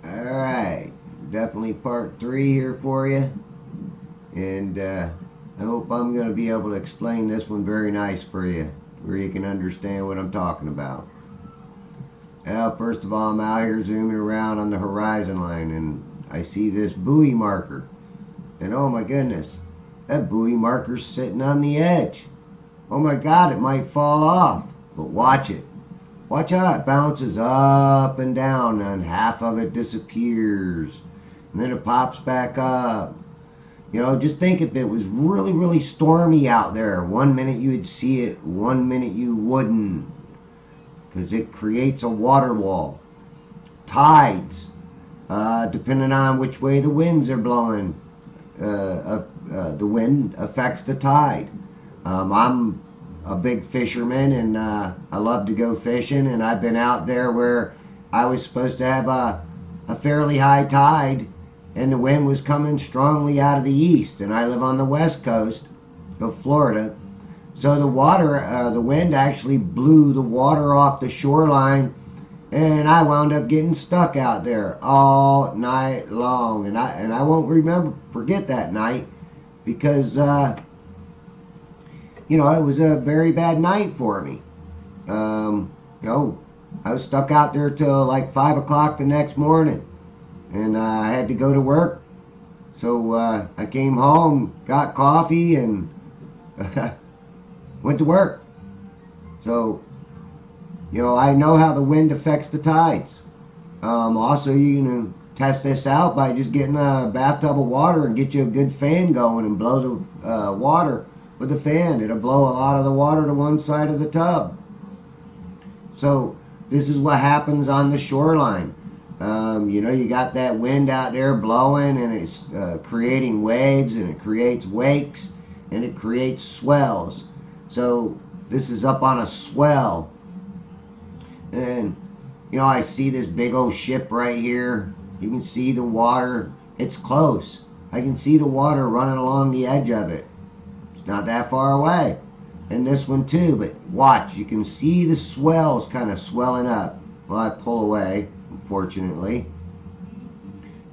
Alright, definitely part 3 here for you, and I hope I'm going to be able to explain this one very nice for you, where you can understand what I'm talking about. Well, first of all, I'm out here zooming around on the horizon line, and I see this buoy marker, and oh my goodness, that buoy marker's sitting on the edge. Oh my God, it might fall off, but watch it. Watch how it bounces up and down, and half of it disappears, and then it pops back up. You know, just think if it was really, really stormy out there. 1 minute you'd see it, 1 minute you wouldn't, because it creates a water wall. Tides, depending on which way the winds are blowing, the wind affects the tide. I'm a big fisherman, and I love to go fishing, and I've been out there where I was supposed to have a fairly high tide, and the wind was coming strongly out of the east, and I live on the west coast of Florida, so the wind actually blew the water off the shoreline, and I wound up getting stuck out there all night long, and I won't forget that night, because you know, it was a very bad night for me. You know, I was stuck out there till like 5 o'clock the next morning, and I had to go to work. So I came home, got coffee, and went to work. So, you know, I know how the wind affects the tides. Also, you can test this out by just getting a bathtub of water and get you a good fan going and blow the water with the fan. It'll blow a lot of the water to one side of the tub. So this is what happens on the shoreline. You know, you got that wind out there blowing, and it's creating waves, and it creates wakes, and it creates swells. So this is up on a swell, and you know, I see this big old ship right here. You can see the water. It's close. I can see the water running along the edge of it. Not that far away, and this one too, but watch, you can see the swells kind of swelling up. Well, I pull away, unfortunately.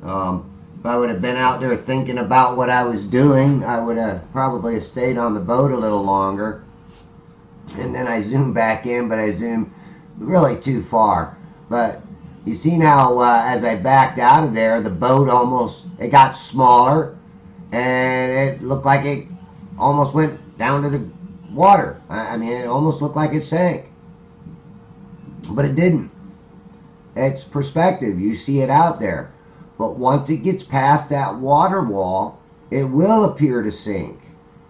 If I would have been out there thinking about what I was doing, I would have probably stayed on the boat a little longer, and then I zoomed back in, but I zoomed really too far. But you see now, as I backed out of there, the boat it got smaller, and it looked like it almost went down to the water. I mean, it almost looked like it sank, but it didn't. It's perspective. You see it out there, but once it gets past that water wall, it will appear to sink,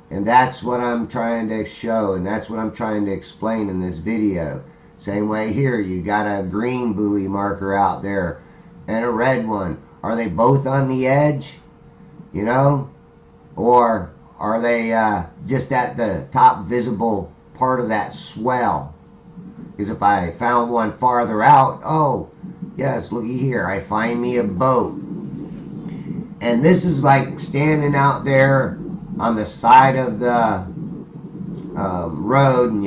and that's what I'm trying to show, and that's what I'm trying to explain in this video. Same way here, you got a green buoy marker out there and a red one. Are they both on the edge, you know, or are they just at the top visible part of that swell? Because if I found one farther out, oh, yes, looky here, I find me a boat. And this is like standing out there on the side of the road, and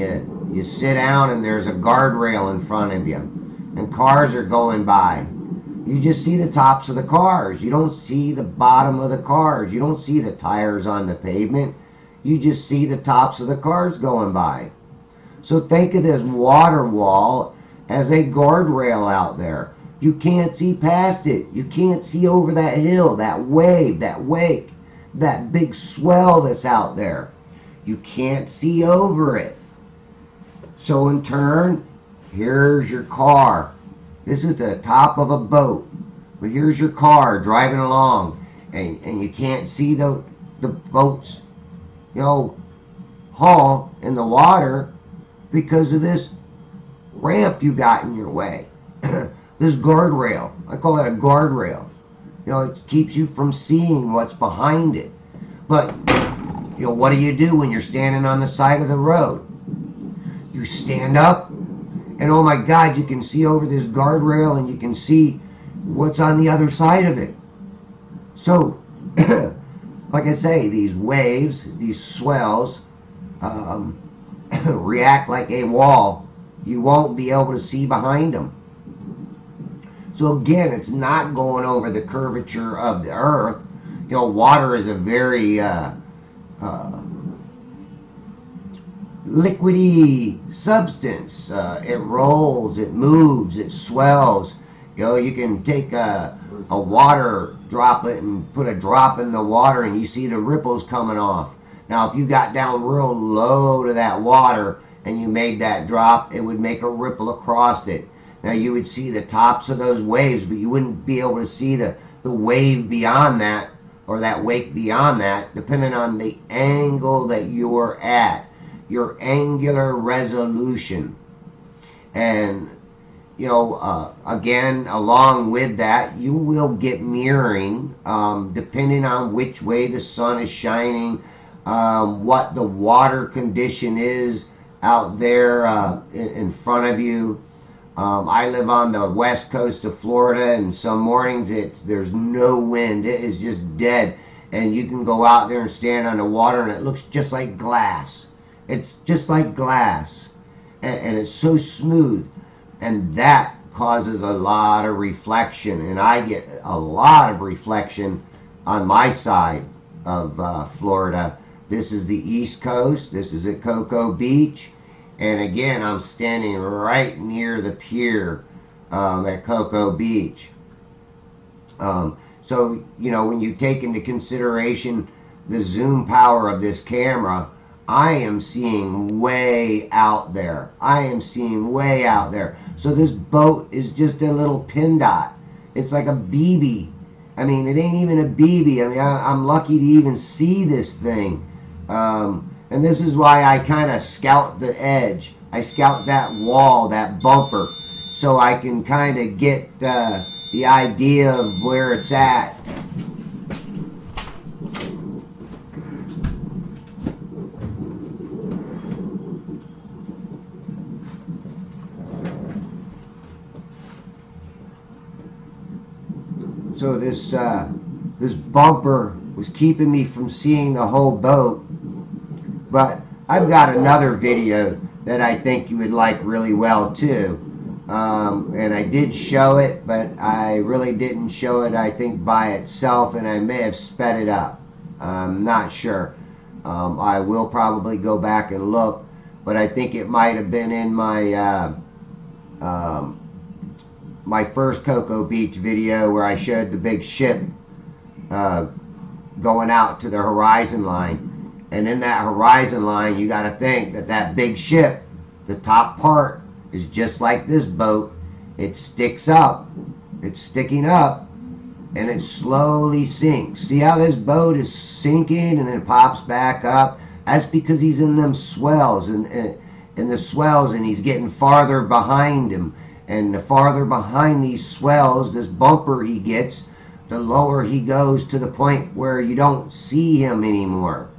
you sit down, and there's a guardrail in front of you, and cars are going by. You just see the tops of the cars. You don't see the bottom of the cars. You don't see the tires on the pavement. You just see the tops of the cars going by. So think of this water wall as a guardrail out there. You can't see past it. You can't see over that hill, that wave, that wake, that big swell that's out there. You can't see over it. So in turn, here's your car. This is the top of a boat. But here's your car driving along, and you can't see the boat's, you know, hull in the water because of this ramp you got in your way. This guardrail. I call it a guardrail. You know, it keeps you from seeing what's behind it. But, you know, what do you do when you're standing on the side of the road? you stand up, and oh my God, you can see over this guardrail, and you can see what's on the other side of it. So, like I say, these waves, these swells, react like a wall. You won't be able to see behind them. So again, it's not going over the curvature of the earth. You know, water is a very liquidy substance. It rolls, it moves, it swells. You know, you can take a water droplet and put a drop in the water and you see the ripples coming off. Now, if you got down real low to that water and you made that drop, it would make a ripple across it. Now, you would see the tops of those waves, but you wouldn't be able to see the wave beyond that, or that wake beyond that, depending on the angle that you're at, your angular resolution. And, you know, again, along with that, you will get mirroring, depending on which way the sun is shining, what the water condition is out there in front of you. I live on the west coast of Florida, and some mornings there's no wind. It is just dead. And you can go out there and stand on the water, and it looks just like glass. It's just like glass. And it's so smooth. And that causes a lot of reflection. And I get a lot of reflection on my side of Florida. This is the East Coast. This is at Cocoa Beach. And again, I'm standing right near the pier at Cocoa Beach. So, you know, when you take into consideration the zoom power of this camera, I am seeing way out there. I am seeing way out there. So this boat is just a little pin dot. It's like a BB. I mean, it ain't even a BB. I mean, I'm lucky to even see this thing. And this is why I kind of scout the edge. I scout that wall, that bumper, so I can kind of get the idea of where it's at. So this bumper was keeping me from seeing the whole boat. But I've got another video that I think you would like really well too. And I did show it, but I really didn't show it, I think, by itself, and I may have sped it up. I'm not sure. I will probably go back and look, but I think it might have been in my my first Cocoa Beach video where I showed the big ship going out to the horizon line. And in that horizon line, you got to think that that big ship, the top part, is just like this boat. It sticks up. It's sticking up, and it slowly sinks. See how this boat is sinking and then pops back up? That's because he's in them swells, and in the swells, and he's getting farther behind him. And the farther behind these swells, this bumper he gets, the lower he goes to the point where you don't see him anymore.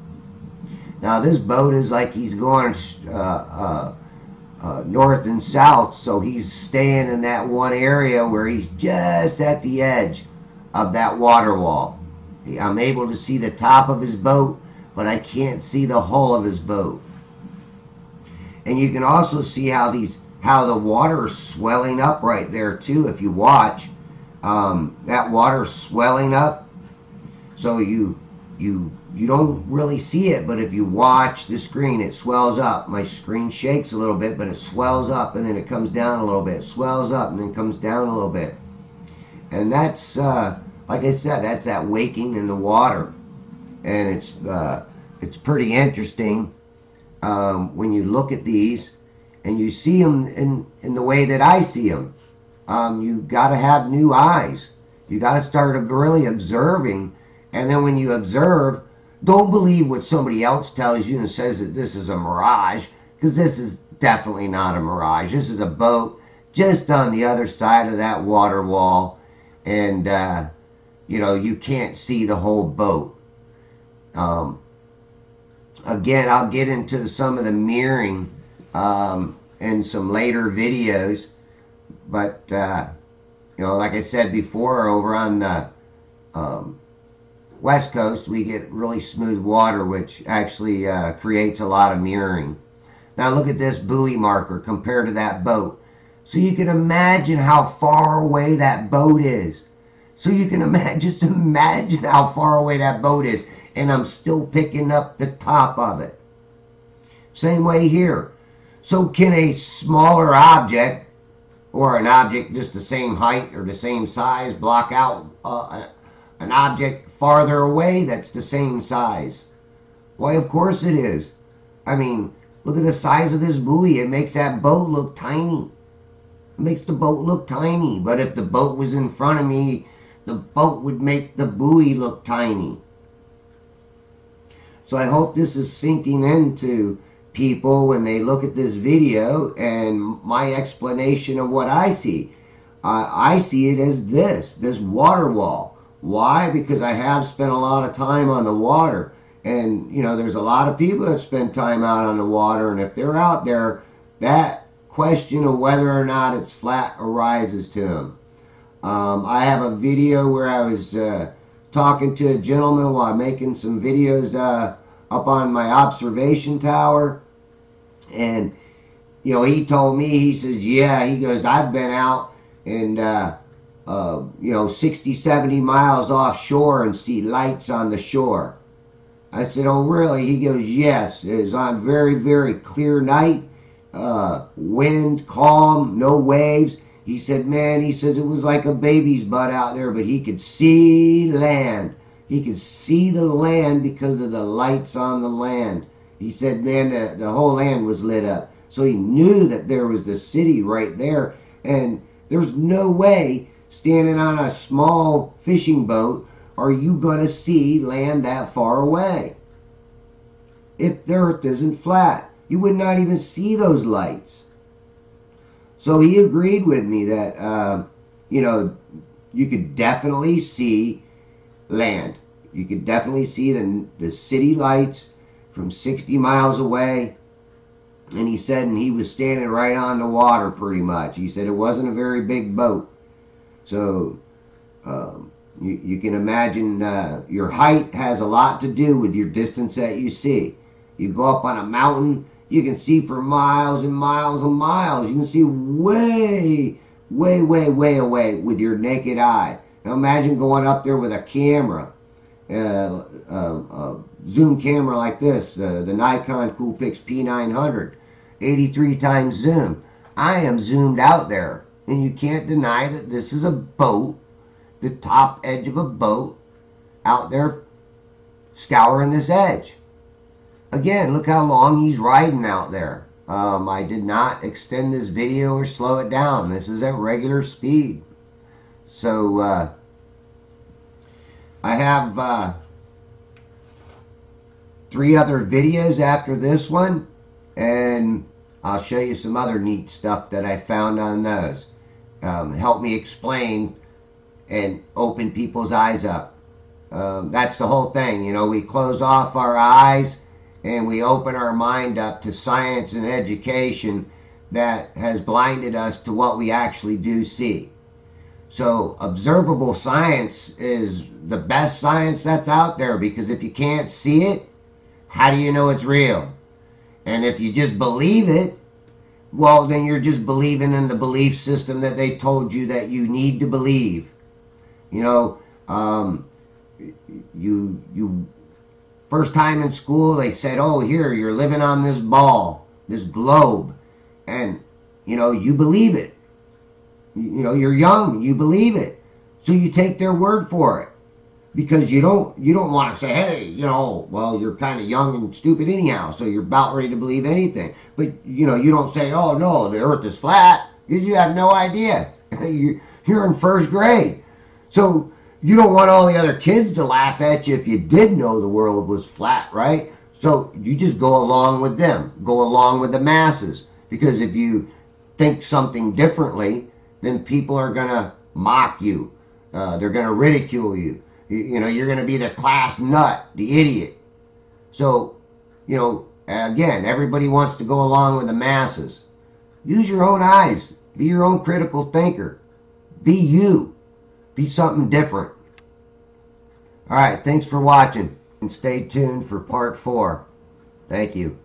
Now this boat is like he's going north and south, so he's staying in that one area where he's just at the edge of that water wall. I'm able to see the top of his boat, but I can't see the hull of his boat. And you can also see how the water is swelling up right there too. If you watch, that water is swelling up, so you don't really see it, but if you watch the screen, it swells up. My screen shakes a little bit, but it swells up and then it comes down a little bit. It swells up and then comes down a little bit. And that's, like I said, that's that waking in the water. And it's pretty interesting when you look at these and you see them in the way that I see them. You got to have new eyes. You got to start really observing. And then when you observe, don't believe what somebody else tells you and says that this is a mirage, because this is definitely not a mirage. This is a boat just on the other side of that water wall, and you know, you can't see the whole boat. Again, I'll get into some of the mirroring in some later videos. But, like I said before, over on the West Coast, we get really smooth water, which actually creates a lot of mirroring. Now look at this buoy marker compared to that boat. So you can imagine how far away that boat is. So you can just imagine how far away that boat is. And I'm still picking up the top of it. Same way here. So can a smaller object, or an object just the same height or the same size, block out an object farther away that's the same size? Why, of course it is. I mean, look at the size of this buoy. It makes that boat look tiny. It makes the boat look tiny. But if the boat was in front of me, the boat would make the buoy look tiny. So I hope this is sinking into people when they look at this video and my explanation of what I see. I see it as this water wall. Why? Because I have spent a lot of time on the water. And, there's a lot of people that spend time out on the water. And if they're out there, that question of whether or not it's flat arises to them. I have a video where I was talking to a gentleman while making some videos up on my observation tower. And, he told me, he says, yeah, he goes, I've been out and, 60, 70 miles offshore and see lights on the shore. I said, oh, really? He goes, yes. It was on very, very clear night, wind, calm, no waves. He said, man, he says it was like a baby's butt out there, but he could see land. He could see the land because of the lights on the land. He said, man, the whole land was lit up. So he knew that there was the city right there. And there's no way, standing on a small fishing boat, are you going to see land that far away. If the earth isn't flat, you would not even see those lights. So he agreed with me that, you could definitely see land. You could definitely see the city lights from 60 miles away. And he said, and he was standing right on the water pretty much. He said it wasn't a very big boat. So you can imagine your height has a lot to do with your distance that you see. You go up on a mountain, you can see for miles and miles and miles. You can see way, way, way, way away with your naked eye. Now imagine going up there with a camera, zoom camera like this, the Nikon Cool-Pix P900, 83 times zoom. I am zoomed out there, and you can't deny that this is a boat, the top edge of a boat, out there scouring this edge. Again, look how long he's riding out there. I did not extend this video or slow it down. This is at regular speed. So I have 3 other videos after this one, and I'll show you some other neat stuff that I found on those. Help me explain and open people's eyes up. That's the whole thing. We close off our eyes and we open our mind up to science and education that has blinded us to what we actually do see. So observable science is the best science that's out there, because if you can't see it, how do you know it's real? And if you just believe it, well, then you're just believing in the belief system that they told you that you need to believe. You first time in school, they said, oh, here, you're living on this ball, this globe, and, you believe it. You're young, you believe it. So you take their word for it, because you don't want to say, hey, well, you're kind of young and stupid anyhow, so you're about ready to believe anything. But, you don't say, oh, no, the earth is flat, because you have no idea. You're in first grade. So you don't want all the other kids to laugh at you if you did know the world was flat, right? So you just go along with them, go along with the masses. Because if you think something differently, then people are going to mock you. They're going to ridicule you. You're going to be the class nut, the idiot. So, Again, everybody wants to go along with the masses. Use your own eyes. Be your own critical thinker. Be you. Be something different. Alright, thanks for watching. And stay tuned for part 4. Thank you.